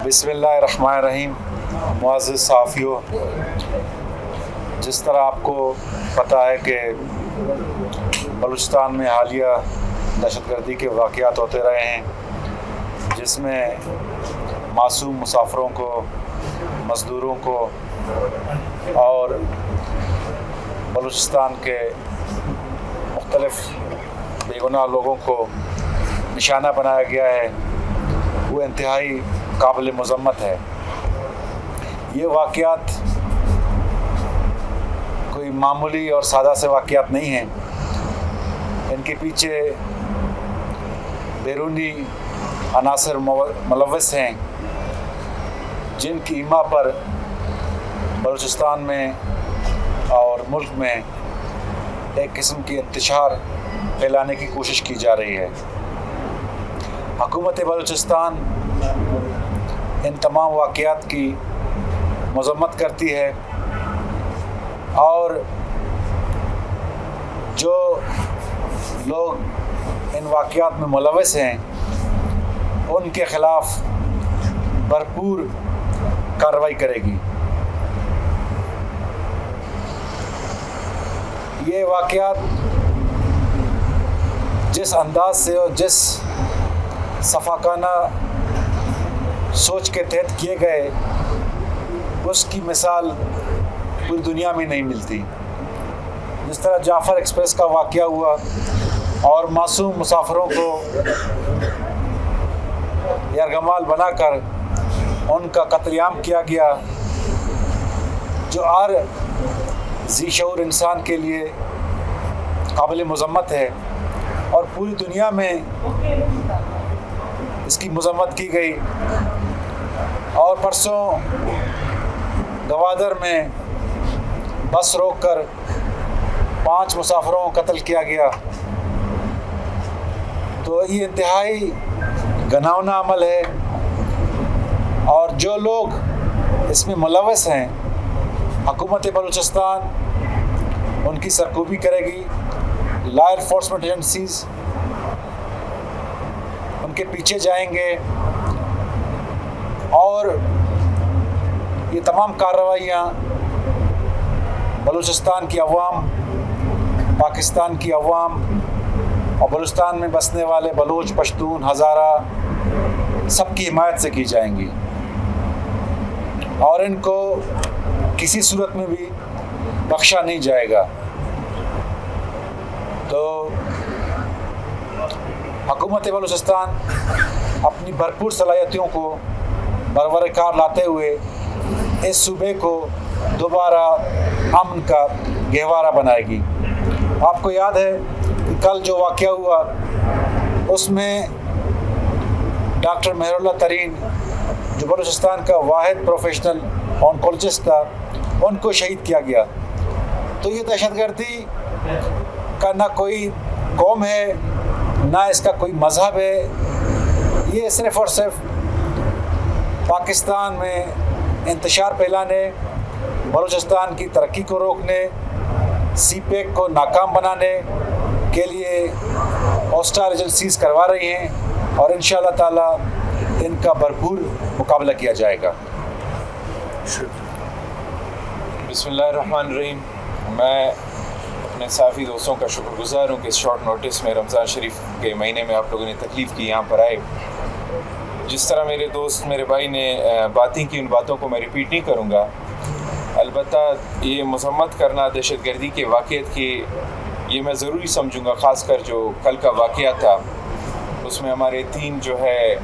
بسم اللہ الرحمن الرحیم۔ معزز صحافیوں، جس طرح آپ کو پتہ ہے کہ بلوچستان میں حالیہ دہشت گردی کے واقعات ہوتے رہے ہیں، جس میں معصوم مسافروں کو، مزدوروں کو اور بلوچستان کے مختلف بے گناہ لوگوں کو نشانہ بنایا گیا ہے، وہ انتہائی قابل مذمت ہے۔ یہ واقعات کوئی معمولی اور سادہ سے واقعات نہیں ہیں، ان کے پیچھے بیرونی عناصر ملوث ہیں، جن کی ایما پر بلوچستان میں اور ملک میں ایک قسم کی انتشار پھیلانے کی کوشش کی جا رہی ہے۔ حکومت بلوچستان ان تمام واقعات کی مذمت کرتی ہے اور جو لوگ ان واقعات میں ملوث ہیں ان کے خلاف بھرپور کارروائی کرے گی۔ یہ واقعات جس انداز سے اور جس صفاقانہ سوچ کے تحت کیے گئے، اس کی مثال پوری دنیا میں نہیں ملتی۔ جس طرح جعفر ایکسپریس کا واقعہ ہوا اور معصوم مسافروں کو یرغمال بنا کر ان کا قتل عام کیا گیا، جو ہر ذی شعور انسان کے لیے قابل مذمت ہے اور پوری دنیا میں اس کی مذمت کی گئی۔ اور پرسوں گوادر میں بس روک کر 5 مسافروں کو قتل کیا گیا، تو یہ انتہائی گھناؤنا عمل ہے، اور جو لوگ اس میں ملوث ہیں حکومت بلوچستان ان کی سرکوبی کرے گی۔ لا انفورسمنٹ ایجنسیز ان کے پیچھے جائیں گے اور یہ تمام کارروائیاں بلوچستان کی عوام، پاکستان کی عوام اور بلوچستان میں بسنے والے بلوچ، پشتون، ہزارہ سب کی حمایت سے کی جائیں گی، اور ان کو کسی صورت میں بھی بخشا نہیں جائے گا۔ تو حکومت بلوچستان اپنی بھرپور صلاحیتوں کو برور کار لاتے ہوئے اس صوبے کو دوبارہ امن کا گہوارہ بنائے گی۔ آپ کو یاد ہے کہ کل جو واقعہ ہوا اس میں ڈاکٹر مہر اللہ ترین، جو بلوچستان کا واحد پروفیشنل آنکولوجسٹ تھا، ان کو شہید کیا گیا۔ تو یہ دہشت گردی کا نہ کوئی قوم ہے، نہ اس کا کوئی مذہب ہے، یہ صرف اور صرف پاکستان میں انتشار پھیلانے، بلوچستان کی ترقی کو روکنے، سی پیک کو ناکام بنانے کے لیے ہاسٹائل ایجنسیز کروا رہی ہیں، اور انشاءاللہ تعالی ان کا بھرپور مقابلہ کیا جائے گا۔ بسم اللہ الرحمن الرحیم۔ میں اپنے صحافی دوستوں کا شکر گزار ہوں کہ اس شارٹ نوٹس میں رمضان شریف کے مہینے میں آپ لوگوں نے تکلیف کی یہاں پر آئے۔ جس طرح میرے دوست، میرے بھائی نے باتیں کی، ان باتوں کو میں ریپیٹ نہیں کروں گا۔ البتہ یہ مذمت کرنا دہشت گردی کے واقعات کی، یہ میں ضروری سمجھوں گا، خاص کر جو کل کا واقعہ تھا اس میں ہمارے 3 جو ہے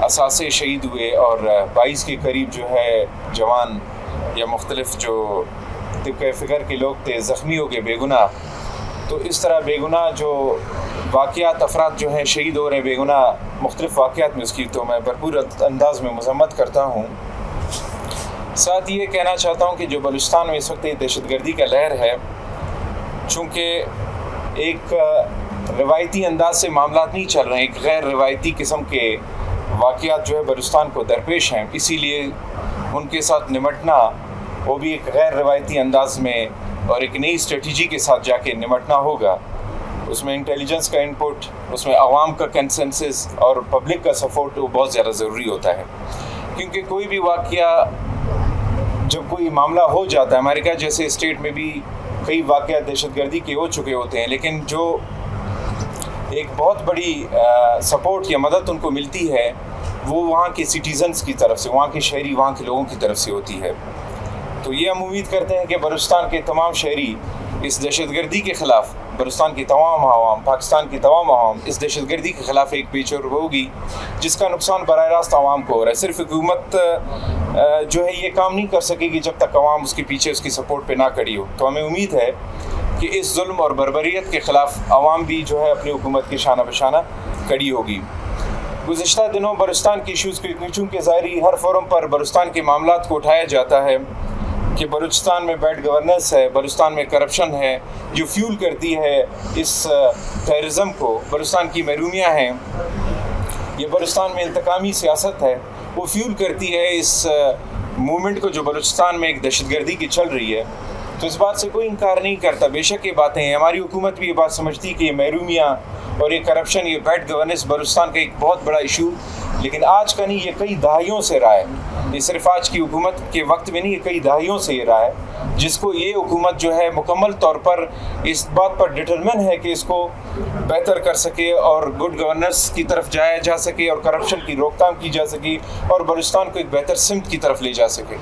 اساتذے شہید ہوئے اور 22 کے قریب جو ہے جوان یا مختلف جو طبقہ فکر کے لوگ تھے زخمی ہو گئے بے گناہ۔ تو اس طرح بے گناہ جو واقعات، افراد جو ہیں شہید ہو رہے ہیں بے گناہ مختلف واقعات میں، اس کی تو میں بھرپور انداز میں مذمت کرتا ہوں۔ ساتھ یہ کہنا چاہتا ہوں کہ جو بلوچستان میں اس وقت دہشت گردی کا لہر ہے، چونکہ ایک روایتی انداز سے معاملات نہیں چل رہے ہیں، ایک غیر روایتی قسم کے واقعات جو ہے بلوچستان کو درپیش ہیں، اسی لیے ان کے ساتھ نمٹنا وہ بھی ایک غیر روایتی انداز میں اور ایک نئی اسٹریٹجی کے ساتھ جا کے نمٹنا ہوگا۔ اس میں انٹیلیجنس کا انپٹ، اس میں عوام کا کنسنسس اور پبلک کا سپورٹ وہ بہت زیادہ ضروری ہوتا ہے، کیونکہ کوئی بھی واقعہ جب کوئی معاملہ ہو جاتا ہے، امریکہ جیسے اسٹیٹ میں بھی کئی واقعات دہشت گردی کے ہو چکے ہوتے ہیں، لیکن جو ایک بہت بڑی سپورٹ یا مدد ان کو ملتی ہے وہ وہاں کے سٹیزنز کی طرف سے، وہاں کے شہری، وہاں کے لوگوں کی طرف سے ہوتی ہے. تو یہ ہم امید کرتے ہیں کہ بلوچستان کے تمام شہری اس دہشت گردی کے خلاف، بلوچستان کی تمام عوام، پاکستان کی تمام عوام اس دہشت گردی کے خلاف ایک پیش ہوگی جس کا نقصان براہ راست عوام کو ہو رہا ہے. صرف حکومت جو ہے یہ کام نہیں کر سکے گی جب تک عوام اس کے پیچھے اس کی سپورٹ پہ نہ کھڑی ہو. تو ہمیں امید ہے کہ اس ظلم اور بربریت کے خلاف عوام بھی جو ہے اپنی حکومت کے شانہ بشانہ کھڑی ہوگی. گزشتہ دنوں بلوچستان کے ایشوز کو چونکہ ظاہری ہر فورم پر بلوچستان کے معاملات کو اٹھایا جاتا ہے کہ بلوچستان میں بیڈ گورننس ہے، بلوچستان میں کرپشن ہے جو فیول کرتی ہے اس ٹیررزم کو، بلوچستان کی محرومیاں ہیں، یہ بلوچستان میں انتقامی سیاست ہے، وہ فیول کرتی ہے اس موومنٹ کو جو بلوچستان میں ایک دہشت گردی کی چل رہی ہے. تو اس بات سے کوئی انکار نہیں کرتا، بے شک یہ باتیں ہیں. ہماری حکومت بھی یہ بات سمجھتی کہ یہ محرومیاں اور یہ کرپشن، یہ بیڈ گورننس بلوچستان کا ایک بہت بڑا ایشو، لیکن آج کا نہیں، یہ کئی دہائیوں سے رہا ہے. یہ صرف آج کی حکومت کے وقت میں نہیں، یہ کئی دہائیوں سے یہ رہا ہے، جس کو یہ حکومت جو ہے مکمل طور پر اس بات پر ڈٹرمن ہے کہ اس کو بہتر کر سکے اور گڈ گورننس کی طرف جایا جا سکے اور کرپشن کی روک تھام کی جا سکے اور بلوچستان کو ایک بہتر سمت کی طرف لے جا سکے.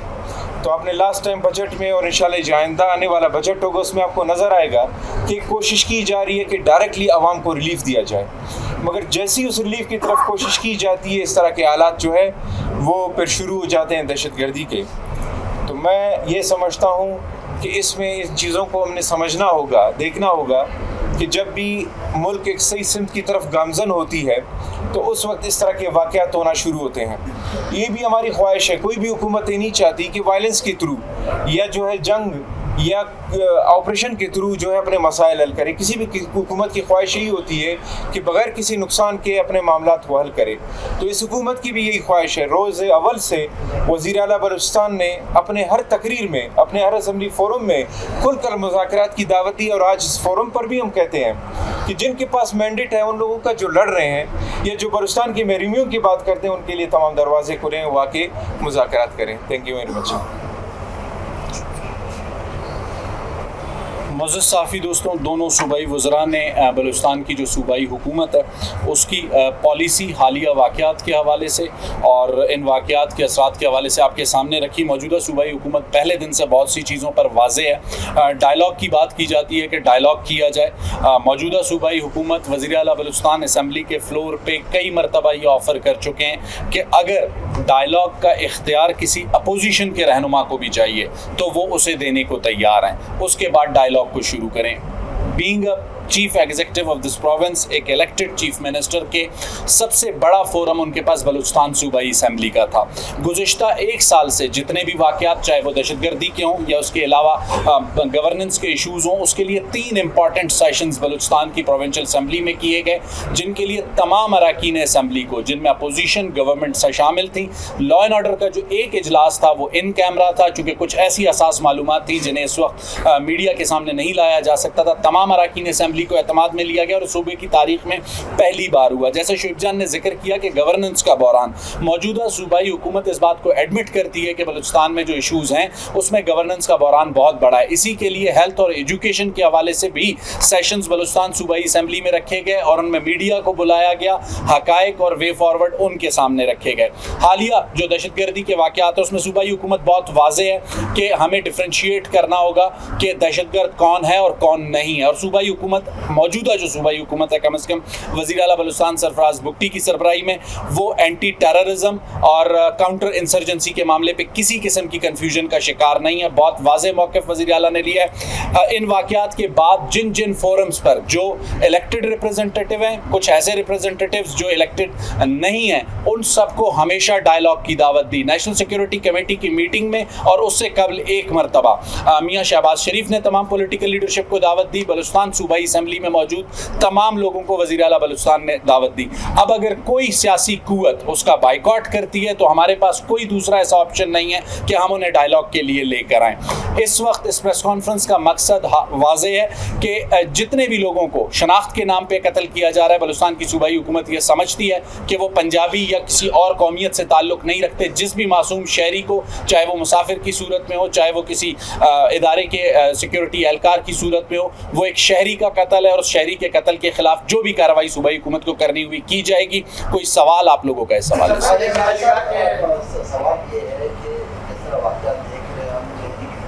تو آپ نے لاسٹ ٹائم بجٹ میں اور انشاءاللہ جو آئندہ آنے والا بجٹ ہوگا اس میں آپ کو نظر آئے گا کہ کوشش کی جا رہی ہے کہ ڈائریکٹلی عوام کو ریلیف دیا جائے، مگر جیسی اس ریلیف کی طرف کوشش کی جاتی ہے اس طرح کے حالات جو ہے وہ پھر شروع ہو جاتے ہیں دہشت گردی کے. تو میں یہ سمجھتا ہوں کہ اس میں ان چیزوں کو ہم نے سمجھنا ہوگا، دیکھنا ہوگا کہ جب بھی ملک ایک صحیح سمت کی طرف گامزن ہوتی ہے تو اس وقت اس طرح کے واقعات ہونا شروع ہوتے ہیں. یہ بھی ہماری خواہش ہے، کوئی بھی حکومت یہ نہیں چاہتی کہ وائلنس کے تھرو یا جو ہے جنگ یا آپریشن کے تھرو جو ہے اپنے مسائل حل کرے. کسی بھی حکومت کی خواہش یہی ہوتی ہے کہ بغیر کسی نقصان کے اپنے معاملات کو حل کرے. تو اس حکومت کی بھی یہی خواہش ہے. روز اول سے وزیر اعلیٰ بلوچستان نے اپنے ہر تقریر میں، اپنے ہر اسمبلی فورم میں کھل کر مذاکرات کی دعوت دی، اور آج اس فورم پر بھی ہم کہتے ہیں کہ جن کے پاس مینڈیٹ ہے ان لوگوں کا جو لڑ رہے ہیں یا جو بلوچستان کی محرومیوں کی بات کرتے ہیں ان کے لیے تمام دروازے کھلے ہیں، وہ آ کے مذاکرات کریں. Thank you very much. معزز صحافی دوستوں، دونوں صوبائی وزراء نے بلوچستان کی جو صوبائی حکومت ہے اس کی پالیسی حالیہ واقعات کے حوالے سے اور ان واقعات کے اثرات کے حوالے سے آپ کے سامنے رکھی. موجودہ صوبائی حکومت پہلے دن سے بہت سی چیزوں پر واضح ہے. ڈائلاگ کی بات کی جاتی ہے کہ ڈائلاگ کیا جائے. موجودہ صوبائی حکومت وزیر اعلیٰ بلوچستان اسمبلی کے فلور پہ کئی مرتبہ یہ آفر کر چکے ہیں کہ اگر ڈائلاگ کا اختیار کسی اپوزیشن کے رہنما کو بھی چاہیے تو وہ اسے دینے کو تیار ہیں. اس کے بعد ڈائلاگ کو شروع کریں. Being chief executive of this province, ایک الیکٹڈ چیف منسٹر کے سب سے بڑا فورم ان کے پاس بلوچستان صوبائی اسمبلی کا تھا. گزشتہ ایک سال سے جتنے بھی واقعات، چاہے وہ دہشت گردی کے ہوں یا اس کے علاوہ گورننس کے ایشوز ہوں، اس کے لیے 3 امپورٹنٹ سیشنز بلوچستان کی پروونشل اسمبلی میں کیے گئے، جن کے لیے تمام اراکین اسمبلی کو، جن میں اپوزیشن گورنمنٹ سے شامل تھیں، لا اینڈ آرڈر کا جو ایک اجلاس تھا وہ ان کیمرہ تھا، چونکہ کچھ ایسی حساس معلومات تھیں جنہیں اس وقت میڈیا کے سامنے نہیں لایا جا سکتا تھا. تمام اراکین اسمبلی کو اعتماد میں لیا گیا اور صوبے کی تاریخ میں پہلی بار ہوا. جیسے شعیب جان نے ذکر کیا کہ گورننس کا بحران، موجودہ صوبائی حکومت اس بات کو ایڈمٹ کرتی ہے کہ بلوچستان میں جو ایشوز ہیں اس میں گورننس کا بحران بہت بڑا ہے. اسی کے لیے ہیلتھ اور ایجوکیشن کے حوالے سے بھی سیشنز بلوچستان صوبائی اسمبلی میں رکھے گئے اور ان میں میڈیا کو بلایا گیا، حقائق اور وے فارورڈ ان کے سامنے رکھے گئے. حالیہ جو دہشت گردی کے واقعات ہیں اس میں صوبائی حکومت بہت واضح ہے کہ ہمیں ڈفرینشیٹ کرنا ہوگا کہ دہشت گرد کون ہے اور کون نہیں ہے. اور صوبائی حکومت، موجودہ جو صوبائی حکومت ہے، کم از کم وزیر اعلیٰ بلوچستان سرفراز بگٹی کی سربراہی میں، وہ اینٹی ٹیررزم اور کاؤنٹر انسرجنسی کے معاملے پہ کسی قسم کی کنفیوژن کا شکار نہیں ہے. بہت واضح موقف وزیر اعلیٰ نے لیا ہے. ان واقعات کے بعد جن فورمز پر جو الیکٹڈ ریپرزنٹیٹیو ہیں، کچھ ایسے ریپرزنٹیٹیوز جو الیکٹڈ نہیں ہیں، ان سب کو ہمیشہ ڈائلاگ کی دعوت دی. نیشنل سیکیورٹی کمیٹی کی میٹنگ میں اور اس سے قبل ایک مرتبہ میاں شہباز شریف نے تمام پولیٹیکل لیڈرشپ کو دعوت دی. بلوچستان صوبائی اسمبلی میں موجود تمام لوگوں کو وزیر اعلیٰ بلوچستان نے دعوت دی. اب اگر کوئی سیاسی قوت اس کا بائیکاٹ کرتی ہے تو ہمارے پاس کوئی دوسرا ایسا آپشن نہیں ہے کہ ہم انہیں ڈائیلاگ کے لیے لے کر آئیں. اس وقت اس پریس کانفرنس کا مقصد واضح ہے کہ جتنے بھی لوگوں کو شناخت کے نام پہ قتل کیا جا رہا ہے، بلوچستان کی صوبائی حکومت یہ سمجھتی ہے کہ وہ پنجابی یا کسی اور قومیت سے تعلق نہیں رکھتے. جس بھی معصوم شہری کو، چاہے وہ مسافر کی صورت میں ہو، چاہے وہ کسی ادارے کے سیکیورٹی اہلکار کی صورت میں ہو، وہ ایک شہری کا قتل ہے اور اس شہری کے قتل کے خلاف جو بھی کارروائی صوبائی حکومت کو کرنی ہوئی کی جائے گی. کوئی سوال آپ لوگوں کا اس سوال ہے؟ سوال یہ ہے کہ اس طرح واقعات دیکھ رہے ہیں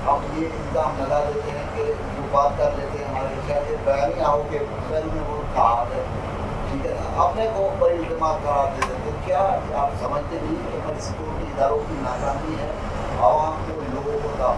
ہم یہ الزام لگا دیتے ہیں کہ وہ بات کر لیتے ہیں ہمارے شاید بیانیہ ہو کہ پہلے میں وہ کہا ہے، ٹھیک ہے نا، اپنے کو بڑی الزامات قرار دے دیتے ہیں. کیا آپ سمجھتے نہیں کہ ہماری سیکورٹی اداروں کی ناکامی ہے، عوام کو، لوگوں کو کا؟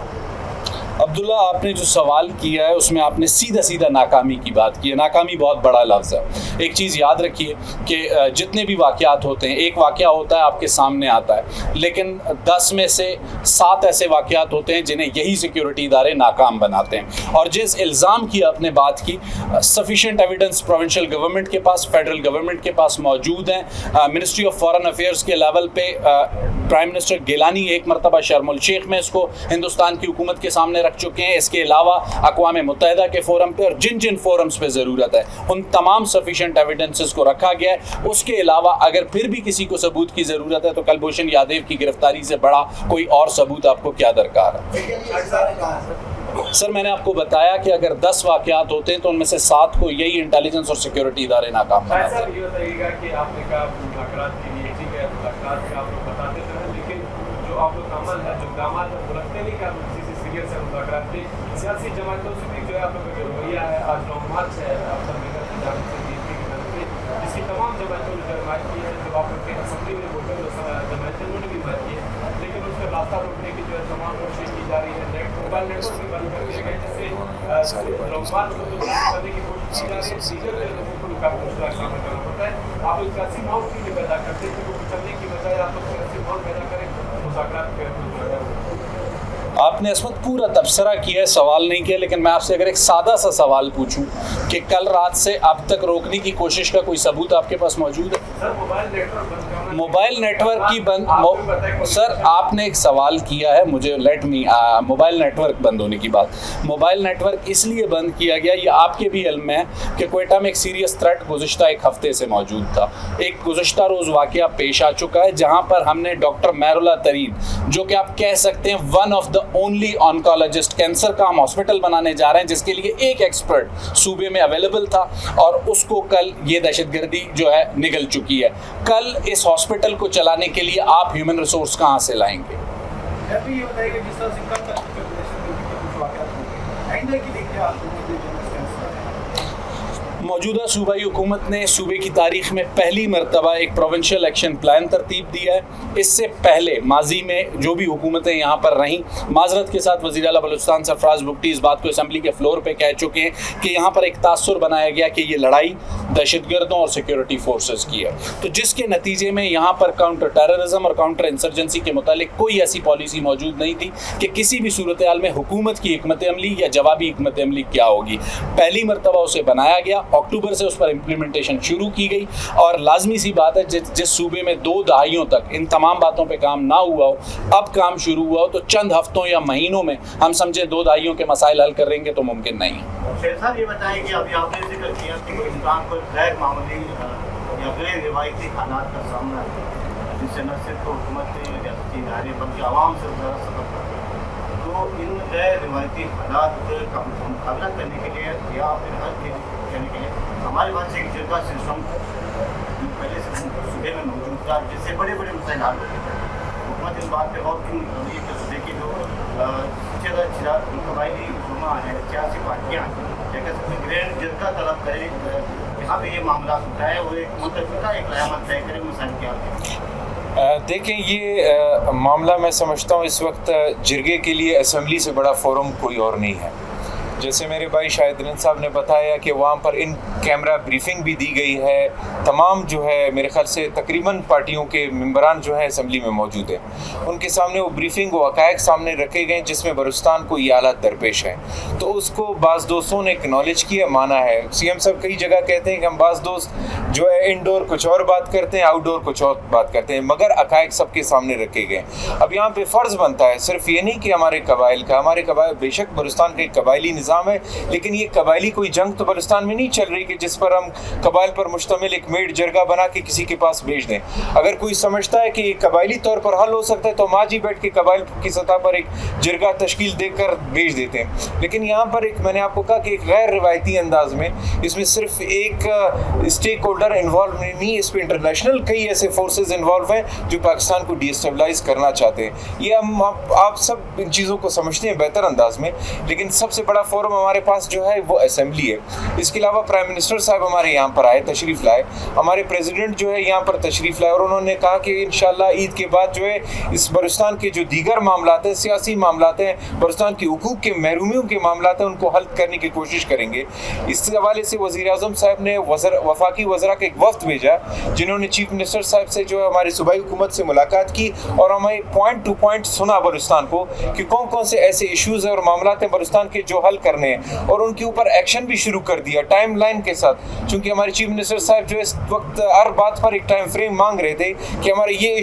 عبداللہ، آپ نے جو سوال کیا ہے اس میں آپ نے سیدھا ناکامی کی بات کی ہے. ناکامی بہت بڑا لفظ ہے. ایک چیز یاد رکھیے کہ جتنے بھی واقعات ہوتے ہیں، ایک واقعہ ہوتا ہے آپ کے سامنے آتا ہے، لیکن 10 میں سے 7 ایسے واقعات ہوتے ہیں جنہیں یہی سیکیورٹی ادارے ناکام بناتے ہیں. اور جس الزام کی آپ نے بات کی، سفیشینٹ ایویڈنس پروونشل گورنمنٹ کے پاس، فیڈرل گورنمنٹ کے پاس موجود ہیں. منسٹری آف فارن افیئرس کے لیول پہ پرائم منسٹر گیلانی ایک مرتبہ شرم الشیخ میں اس کو ہندوستان کی حکومت کے سامنے رکھ چکے ہیں. اس کے علاوہ اقوام متحدہ کے فورم پہ اور جن فورمز پہ ضرورت ہے ان تمام سفیشینٹ ایویڈنسز کو رکھا گیا ہے. اس کے علاوہ اگر پھر بھی کسی کو ثبوت کی ضرورت ہے تو کلبھوشن یادیو کی گرفتاری سے بڑا کوئی اور ثبوت آپ کو کیا درکار ہے؟ سر، میں نے آپ کو بتایا کہ اگر 10 واقعات ہوتے ہیں تو ان میں سے 7 کو یہی انٹیلیجنس اور سیکیورٹی ادارے ناکام بناتے ہیں. یہ بتائیے گا کہ آپ نے کہا مذاکرات کے لیے ٹھیک ہے، مذاکرات کے آپ لوگ بتاتے تھے، لیکن جو آپ لوگ عمل ہے، جو اقدامات ہیں، وہ رکھتے نہیں کہ آپ کسی سے سیریس ہے مذاکرات کے. سیاسی جماعتوں سے بھی جو ہے آپ لوگ کا جو رویہ ہے، آج 9 مارچ ہے، آپ سب مل کر پنجاب سے بی جے پی کی طرف سے جس کی تمام جماعتوں نے حمایت کی ہے، جو آپ لوگ کے اسمبلی میں ووٹر جماعتیں انہوں نے بھی حمایت کی ہے، لیکن اس کا راستہ روکنے کی جو ہے تمام کوشش کی جا رہی ہے. موبائل نیٹ ورک بھی بند کر دیے گئے جس سے لوگوں کو کرنے کی کوشش کی جا رہی ہے. دیگر لوگوں کو رکاوٹ کا سامنا کرنا پڑتا ہے. آپ ایک ایسی ماحول کی بھی پیدا کرتے ہیں کہ وہ چلنے کی بجائے آپ لوگ ایسی ماحول پیدا کریں مذاکرات کے. آپ نے اس وقت پورا تبصرہ کیا ہے، سوال نہیں کیا، لیکن میں آپ سے اگر ایک سادہ سا سوال پوچھوں کہ کل رات سے اب تک روکنے کی کوشش کا کوئی ثبوت آپ کے پاس موجود ہے؟ موبائل نیٹ ورک کی بند، سر آپ نے ایک سوال کیا ہے مجھے، موبائل نیٹ ورک بند ہونے کی بات. موبائل نیٹ ورک اس لیے بند کیا گیا، یہ آپ کے بھی علم میں ہے کہ کوئٹہ میں ایک سیریس تھریٹ گزشتہ ایک ہفتے سے موجود تھا. ایک گزشتہ روز واقعہ پیش آ چکا ہے جہاں پر ہم نے ڈاکٹر مہر اللہ ترین، جو کہ آپ کہہ سکتے ہیں one of the only oncologist, cancer کا ہم ہاسپٹل بنانے جا رہے ہیں جس کے لیے ایک ایکسپرٹ صوبے میں اویلیبل تھا، اور اس کو کل یہ دہشت گردی جو ہے نگل چکی ہے. کل اس ہاسپٹل کو چلانے کے لیے آپ ہیومن ریسورس کہاں سے لائیں گے؟ یہ بتائیے کہ جس طرح سے کل تک کچھ واقعات ہو گئے، آئندہ کے لیے کیا موجودہ صوبائی حکومت نے صوبے کی تاریخ میں پہلی مرتبہ ایک پروونشل ایکشن پلان ترتیب دیا ہے. اس سے پہلے ماضی میں جو بھی حکومتیں یہاں پر رہیں، معذرت کے ساتھ وزیر اعلیٰ بلوچستان سرفراز بگٹی اس بات کو اسمبلی کے فلور پہ کہہ چکے ہیں کہ یہاں پر ایک تاثر بنایا گیا کہ یہ لڑائی دہشت گردوں اور سیکیورٹی فورسز کی ہے، تو جس کے نتیجے میں یہاں پر کاؤنٹر ٹیررزم اور کاؤنٹر انسرجنسی کے متعلق کوئی ایسی پالیسی موجود نہیں تھی کہ کسی بھی صورتحال میں حکومت کی حکمت عملی یا جوابی حکمت عملی کیا ہوگی. پہلی مرتبہ اسے بنایا گیا، اکتوبر سے اس پر امپلیمنٹیشن شروع کی گئی، اور لازمی سی بات ہے جس صوبے میں 2 دہائیوں تک ان تمام باتوں پہ کام نہ ہوا ہو، اب کام شروع ہوا ہو، تو چند ہفتوں یا مہینوں میں ہم سمجھیں 2 دہائیوں کے مسائل حل کریں گے تو ممکن نہیں ہے. شیخ صاحب یہ بتائیں کہ ابھی آپ نے ذکر کیا کہ ہندوستان کو غیر معمولی یا غیر روایتی حالات کا سامنا ہے جس سے نہ صرف حکومت نے ریاستی ادارے بلکہ عوام سے زیادہ سبق کرتا ہے. تو ان غیر روایتی حالات کا مقابلہ کرنے کے لیے یا پھر حل کرنے کے لیے ہمارے پاس ایک جرگہ سسٹم پہلے سے صوبے میں موجود تھا جس سے بڑے بڑے مسائل حل ہوتے تھے. حکومت اس بات پہ غور کیوں نہیں کر رہی ہے کہ صوبے کی جو قبائلی جمعہ ہے، سیاسی پارٹیاں ہیں، گرینڈ جرگہ طلب کرے جہاں پہ یہ معاملات اٹھائے اور ایک متفقہ ایک قیامت طے کرے مسائل کے حل. دیکھیں یہ معاملہ میں سمجھتا ہوں اس وقت جرگے کے لیے اسمبلی سے بڑا فورم کوئی اور نہیں ہے. جیسے میرے بھائی شاہد صاحب نے بتایا کہ وہاں پر ان کیمرہ بریفنگ بھی دی گئی ہے. تمام جو ہے میرے خیال سے تقریباً پارٹیوں کے ممبران جو ہیں اسمبلی میں موجود ہیں, ان کے سامنے وہ بریفنگ و حقائق سامنے رکھے گئے جس میں بلوچستان کو یہ حالات درپیش ہیں. تو اس کو بعض دوستوں نے اکنالج کیا, مانا ہے. سی ایم صاحب کئی جگہ کہتے ہیں کہ ہم بعض دوست جو ہے انڈور کچھ اور بات کرتے ہیں, آؤٹ ڈور کچھ اور بات کرتے ہیں, مگر حقائق سب کے سامنے رکھے گئے. اب یہاں پہ فرض بنتا ہے صرف یہ نہیں کہ ہمارے قبائل بے شک بلوچستان کا ایک قبائلی نظام ہے, لیکن یہ قبائلی کوئی جنگ تو بلوچستان میں نہیں چل رہی کہ جس پر ہم قبائل پر مشتمل ایک میڈ جرگہ بنا کے کسی کے پاس بھیج دیں. اگر کوئی سمجھتا ہے کہ یہ قبائلی طور پر حل ہو سکتا ہے تو ہم آج ہی بیٹھ کے قبائل کی سطح پر ایک جرگہ تشکیل دے کر بھیج دیتے ہیں. لیکن یہاں پر ایک میں نے آپ کو کہا کہ ایک غیر روایتی انداز میں اس میں صرف ایک اسٹیک ہولڈر انوالو نہیں, اس پہ انٹرنیشنل کئی ایسے فورسز انوالو ہیں جو پاکستان کو ڈی اسٹیبلائز کرنا چاہتے ہیں. یہ ہم آپ سب ان چیزوں کو سمجھتے ہیں بہتر انداز میں, لیکن سب سے بڑا فورم ہمارے پاس جو ہے وہ اسمبلی ہے. اس کے علاوہ پرائم منسٹر صاحب ہمارے یہاں پر آئے, تشریف لائے, ہمارے پریزیڈنٹ جو ہے یہاں پر تشریف لائے, اور انہوں نے کہا کہ انشاءاللہ عید کے بعد جو ہے اس بلوچستان کے جو دیگر معاملات ہیں, سیاسی معاملات ہیں, بلوچستان کے حقوق کے محرومیوں کے معاملات ہیں, ان کو حل کرنے کی کوشش کریں گے. اس حوالے سے وزیر اعظم صاحب نے وفاقی وزراء کا ایک وفد بھیجا جنہوں نے چیف منسٹر صاحب سے جو ہے ہماری صوبائی حکومت سے ملاقات کی اور ہمیں پوائنٹ ٹو پوائنٹ سنا بلوچستان کو کہ کون کون سے ایسے ایشوز ہیں اور معاملات ہیں بلوچستان کے جو حل کرنے ہیں, اور ان کے اوپر ایکشن بھی شروع کر دیا ٹائم لائن کے ساتھ. چونکہ ہمارے چیف منسٹر صاحب جو اس وقت ہر بات پر ایک ٹائم فریم مانگ رہے تھے کہ ہمارا یہ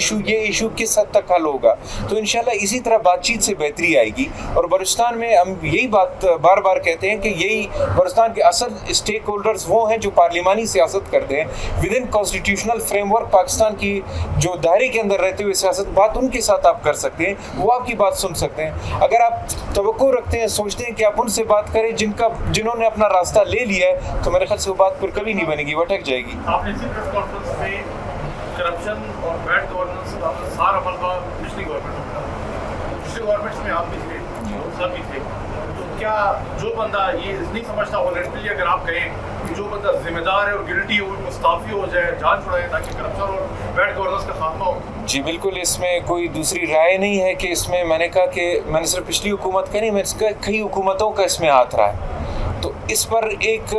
ایشو کس حد تک حل ہوگا. تو انشاءاللہ اسی طرح بات چیت سے بہتری آئے گی. اور بلوچستان میں ہم یہی بات بار بار کہتے ہیں کہ یہی بلوچستان کے اصل اسٹیک ہولڈرز وہ ہیں جو پارلیمانی سیاست کرتے ہیں with in constitutional frame work. Pakistan کی جو دائرے کے اندر رہتے ہوئے سیاست بات ان کے ساتھ آپ کر سکتے ہیں, وہ آپ کی بات سن سکتے ہیں. اگر آپ توقع رکھتے ہیں, سوچتے ہیں کہ آپ ان سے بات کریں جنہوں نے اپنا راستہ لے لیا ہے, تو میرے خیال سے وہ بات پھر کبھی نہیں بنے گی, وہ اٹک جائے گی. آپ نے پریس کانفرنس میں کرپشن اور بیڈ گورننس کا سارا ملبہ پچھلی گورنمنٹس میں آپ بھی تھے, سب بھی تھے. تو کیا جو بندہ یہ نہیں سمجھتا والنٹریلی اگر آپ کہیں کہ جو بندہ ذمہ دار ہے اور گلٹی ہے وہ مستعفی ہو جائے, جان چھڑائے, تاکہ کرپشن اور بیڈ گورننس کا خاتمہ ہو؟ جی بالکل, اس میں کوئی دوسری رائے نہیں ہے کہ اس میں میں نے کہا کہ میں نے صرف پچھلی حکومت کا نہیں, میں نے کئی حکومتوں کا اس میں ہاتھ رہا ہے. تو اس پر ایک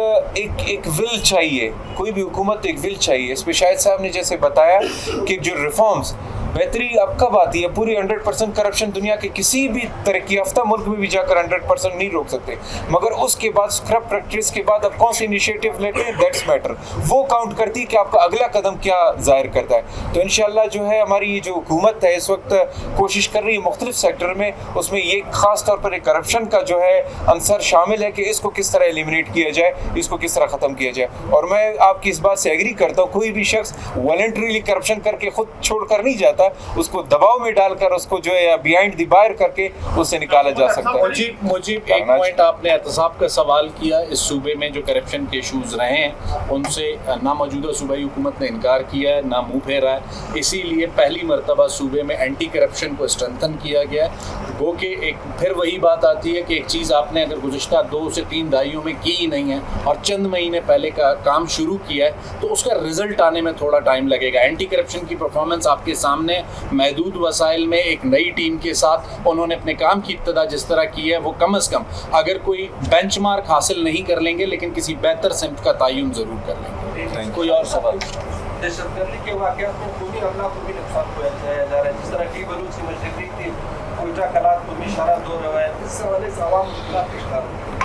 ول چاہیے, کوئی بھی حکومت ایک ول چاہیے. اس پہ شاہد صاحب نے جیسے بتایا کہ جو ریفارمز بہتری اب کب آتی ہے, پوری 100% کرپشن دنیا کے کسی بھی ترقی یافتہ ملک میں بھی جا کر 100% نہیں روک سکتے, مگر اس کے بعد اسکرب پریکٹس کے بعد اب کون سی انیشیٹو لیتے ہیں, دیٹس میٹر. وہ کاؤنٹ کرتی ہے کہ آپ کا اگلا قدم کیا ظاہر کرتا ہے. تو انشاءاللہ جو ہے ہماری یہ جو حکومت ہے اس وقت کوشش کر رہی ہے مختلف سیکٹر میں, اس میں یہ خاص طور پر ایک کرپشن کا جو ہے عنصر شامل ہے کہ اس کو کس طرح ایلیمنیٹ کیا جائے, اس کو کس طرح ختم کیا جائے. اور میں آپ کی اس بات سے ایگری کرتا ہوں, کوئی بھی شخص والنٹریلی کرپشن کر کے خود چھوڑ کر نہیں جاتا, اس کو دباؤ میں ڈال کر اس کو جو ہے بیہائنڈ دی بائر کر کے اس سے نکالا جا سکتا ہے. مجھے ایک پوائنٹ آپ نے احتساب کا سوال کیا, اس صوبے میں جو کرپشن کے ایشوز رہے ہیں ان سے نہ موجودہ صوبائی حکومت نے انکار کیا ہے نہ منہ پھیرا ہے. اسی لیے پہلی مرتبہ صوبے میں اینٹی کرپشن کو اسٹرینتھن کیا گیا ہے. گو کہ ایک پھر وہی بات آتی ہے کہ ایک چیز آپ نے اگر گزشتہ 2 سے 3 دہائیوں میں کی ہی نہیں ہے اور چند مہینے پہلے کا کام شروع کیا ہے تو اس کا رزلٹ آنے میں تھوڑا ٹائم لگے گا. اینٹی کرپشن کی پرفارمنس آپ کے سامنے, محدود وسائل میں ایک نئی ٹیم کے ساتھ انہوں نے اپنے کام کی ابتدا جس طرح کی ہے وہ کم از کم اگر کوئی بینچ مارک حاصل نہیں کر لیں گے لیکن کسی بہتر سمت کا تعین ضرور کر لیں گے. کوئی اور سوال؟ دہشت گردی کے واقعات میں خونی حملہ کو بھی نقصان پہنچایا جا رہا ہے, جس طرح کی بلوچ سے مشرقی تھی کوئٹہ کلات کو بھی اشارہ دو روایت, اس حوالے سے عوام کے خلاف اشارہ.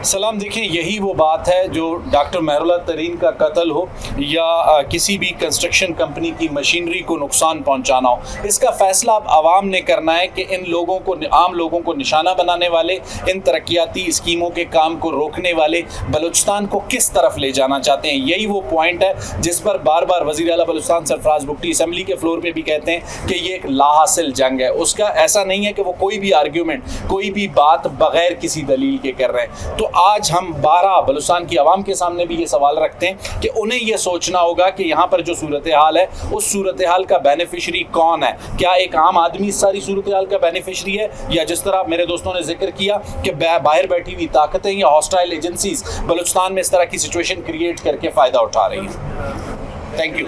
سلام, دیکھیں یہی وہ بات ہے جو ڈاکٹر مہر اللہ ترین کا قتل ہو یا کسی بھی کنسٹرکشن کمپنی کی مشینری کو نقصان پہنچانا ہو, اس کا فیصلہ اب عوام نے کرنا ہے کہ ان لوگوں کو, عام لوگوں کو نشانہ بنانے والے, ان ترقیاتی اسکیموں کے کام کو روکنے والے بلوچستان کو کس طرف لے جانا چاہتے ہیں. یہی وہ پوائنٹ ہے جس پر بار بار وزیر اعلیٰ بلوچستان سرفراز بگٹی اسمبلی کے فلور پہ بھی کہتے ہیں کہ یہ ایک لا حاصل جنگ ہے. اس کا ایسا نہیں ہے کہ وہ کوئی بھی آرگیومنٹ, کوئی بھی بات بغیر کسی دلیل کے کر رہے ہیں. تو آج ہم 12 بلوچستان کی عوام کے سامنے بھی یہ سوال رکھتے ہیں کہ انہیں یہ سوچنا ہوگا کہ یہاں پر جو صورتحال ہے اس صورتحال کا بینیفیشری کون ہے. کیا ایک عام آدمی اس ساری صورتحال کا بینیفیشری ہے, یا جس طرح میرے دوستوں نے ذکر کیا کہ باہر بیٹھی ہوئی طاقتیں یا ہاسٹائل ایجنسیز بلوچستان میں اس طرح کی سچویشن کریٹ کر کے فائدہ اٹھا رہی ہیں. Thank you.